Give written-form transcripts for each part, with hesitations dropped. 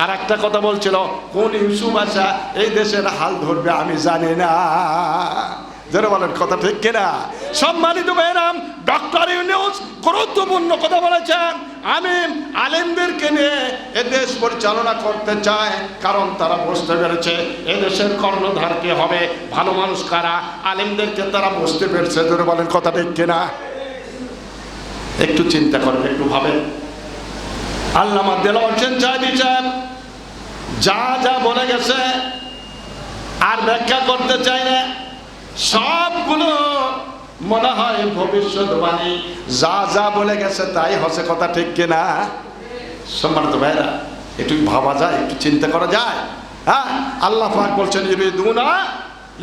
আর একটা কথা বলছিল, কোন ইউসুফ আসা এই দেশের হাল ধরবে আমি জানি না। যারা বলেন কথা ঠিক কিনা? সম্মানিত ভাইরাম, ডক্টর ইউনূস গুরুত্বপূর্ণ কথা বলেছেন। আমি আলেমদেরকে নিয়ে এ দেশ পরিচালনা করতে চাই, কারণ তারা বুঝতে পেরেছে এদেশের কর্ণধার কে হবে, ভালো মানুষ কারা, আলেমদেরকে তারা বুঝতে পেরেছে। যারা বলেন কথা ঠিক কিনা? একটু চিন্তা করেন, একটু ভাবেন। আল্লামা দেলোয়ার হোসেন সাহেবী সাহেব যা যা বলে গেছে আর ব্যাখ্যা করতে চাই না, সবগুলো মনে হয় ভবিষ্যৎবাণী। যা যা বলে গেছে তাই হচ্ছে, কথা ঠিক কিনা? সম্মানিত ভাইরা, একটু ভাবা যায়, একটু চিন্তা করা যায়। হ্যাঁ, আল্লাহ পাক বলছেন ইউরিদুনা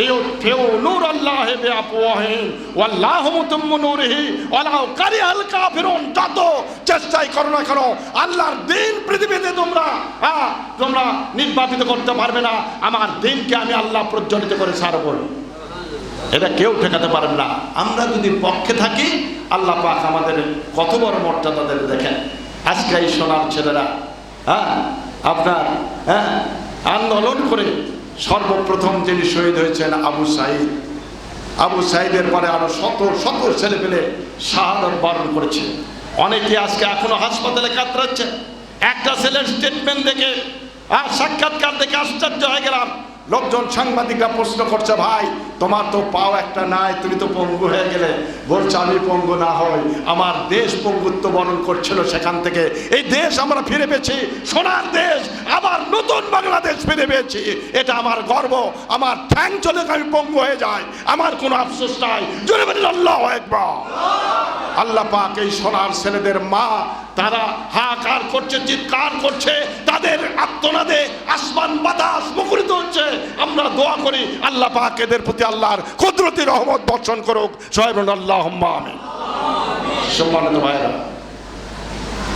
লিইউতফিউ নূরাল্লাহি বিআফওয়াহিহিম ওয়াল্লাহু মুতিম্মু নূরিহি ওয়ালাউ কারিহাল কাফিরুন। যত চেষ্টাই করো না কেন, আল্লাহর দ্বীন পৃথিবীতে তোমরা নির্বাপিত করতে পারবে না। আমার দ্বীনকে আমি আল্লাহ প্রজ্বলিত করে ছাড়ব, এটা কেউ ঠেকাতে পারেন না। আমরা যদি পক্ষে থাকি, আল্লাহ পাক আমাদের কত বড় মর্যাদা দেবে দেখেন। আজকে এই সোনার ছেলেরা আপনার আন্দোলন করে সর্বপ্রথম যিনি শহীদ হয়েছেন আবু সাঈদ, আবু সাঈদের পরে আরো শত শত ছেলে পেলে শাহাদাত বরণ করেছে। অনেকে আজকে এখনো হাসপাতালে কাতরাচ্ছে। একটা ছেলের স্টেটমেন্ট দেখে আর সাক্ষাৎকার দেখে আশ্চর্য হয়ে গেলাম। লোকজন, সাংবাদিকরা প্রশ্ন করছে, ভাই তোমার তো পাও একটা নাই, তুমি তো পঙ্গু হয়ে গেলে। বলছে আমি পঙ্গু না হই, আমার দেশ পঙ্গুত্ব বরণ করছিল, সেখান থেকে এই দেশ আমরা ফিরে পেয়েছি, সোনার দেশ, আবার নতুন বাংলাদেশ ফিরে পেয়েছি। এটা আমার গর্ব। আমার ঠ্যাং চলে আমি পঙ্গু হয়ে যাই, আমার কোনো আফসোস নাই। জোরে বলেন আল্লাহু আকবার। আল্লাহ পাক এই সোনার ছেলেদের মা, তারা হাহাকার করছে, চিৎকার করছে, তাদের আত্মনাদে আসমান বাতাস মুখরিত হচ্ছে। আমরা দোয়া করি আল্লাহ পাক এদের প্রতি আল্লাহর কুদরতি রহমত বর্ষণ করুক। সবাই বলুন আল্লাহুম্মা আমিন। সম্মানিত ভাইরা,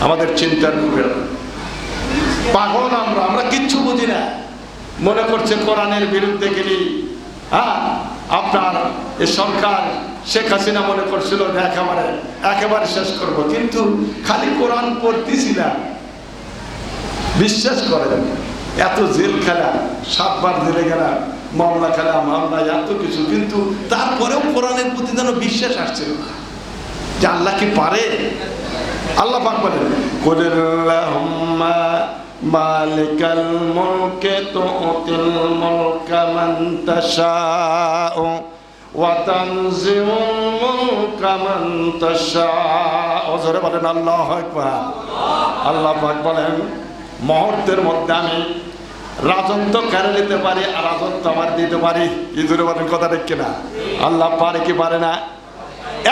আমাদের চিন্তার পাগল আমরা কিচ্ছু বুঝি না। মনে করছে কোরআনের বিরুদ্ধে গেলি আপনার এ সরকার শেখ হাসিনা মনে করছিল একেবারে শেষ করব, কিন্তু খালি কোরআন পড়তেছিলাম। বিশ্বাস করেন, এত জেল খেলা, 7 বার জেলে গেলাম, মামলা খেলা, মামলা, এত কিছু, কিন্তু তারপরেও কোরআনের প্রতি যেন বিশ্বাস আসছিল না যে আল্লাহ কি পারে। আল্লাহ পাক বলেন, কুলিল্লাহুম্মা মালিকাল মুলকি তুতিল মুলকা মান তাশাউ ওয়া তানজিউল মুলকা মান তাশাউ। জোরে বলেন আল্লাহু আকবার। আল্লাহ পাক বলেন, মুহূর্তের মধ্যে আমি রাজত্ব কেড়ে নিতে পারি, আর রাজত্ব আমার দিতে পারি। কি জোরে বলেন কথা ঠিক কিনা? আল্লাহ পারে কি পারে না?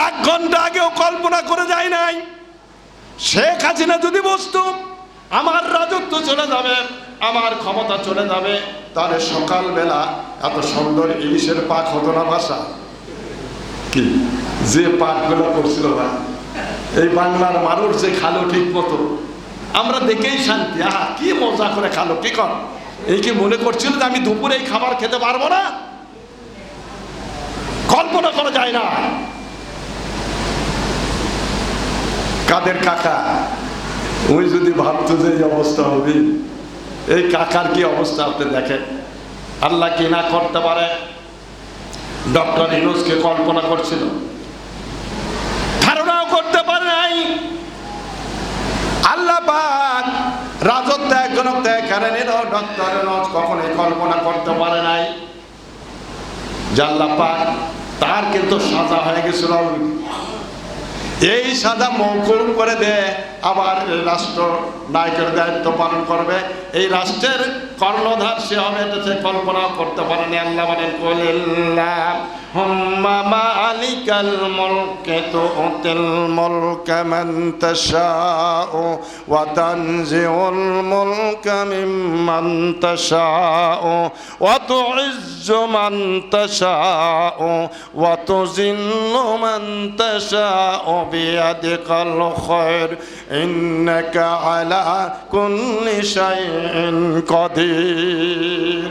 1 ঘন্টা আগেও কল্পনা করে যায় নাই শেখ হাসিনা যদি বসতো আমার রাজত্ব চলে যাবে, আমার ক্ষমতা চলে যাবে, তাহলে সকালবেলা এত সুন্দর ইলিশের পাক হতো না বাসা। কি যে পাকগুলো করছিল ভাই, এই বাংলার মানুষ যে খালো ঠিক মতো, আমরা দেখেই শান্তি। কি মজা করে খালো, কি কর। এই কি মনে করছিল যে আমি দুপুরে এই খাবার খেতে পারবো না? কল্পনা করা যায় না। কাদের কাকা ওই যদি ভাবতো যে এই অবস্থা হবে, এই কাকার কি অবস্থা আপনি দেখেন। আল্লাহ কি না করতে পারে? ডক্টর ইউনূসকে কল্পনা করছিল, ধারণাও করতে পারে নাই। আল্লাহ পাক রাজত্ব একজনক কেড়ে নিল, ডক্টর ইউনূস কখনোই কল্পনা করতে পারে নাই যে আল্লাহ পাক তার কিন্তু সাজা হয়ে গেছিল। এই সাজা মওকুফ করে দেয়, আবার রাষ্ট্র নায়কের দায়িত্ব পালন করবে, এই রাষ্ট্রের কর্ণধার সে হবে, এটা সে কল্পনা করতে পারেনি। আল্লাহ বলেন, কুলিল্লাহুম্মা মালিকাল মুলকি তুতিল মুলকা মান তাশাউ ওয়া তানজিউল মুলকা মিম্মান তাশাউ ওয়া তুইজ্জু মান তাশাউ ওয়া তুযিল্লু মান তাশাউ বিয়াদিকাল খায়র ইন্নাকা আলা কুল্লি শাইইন কাদির।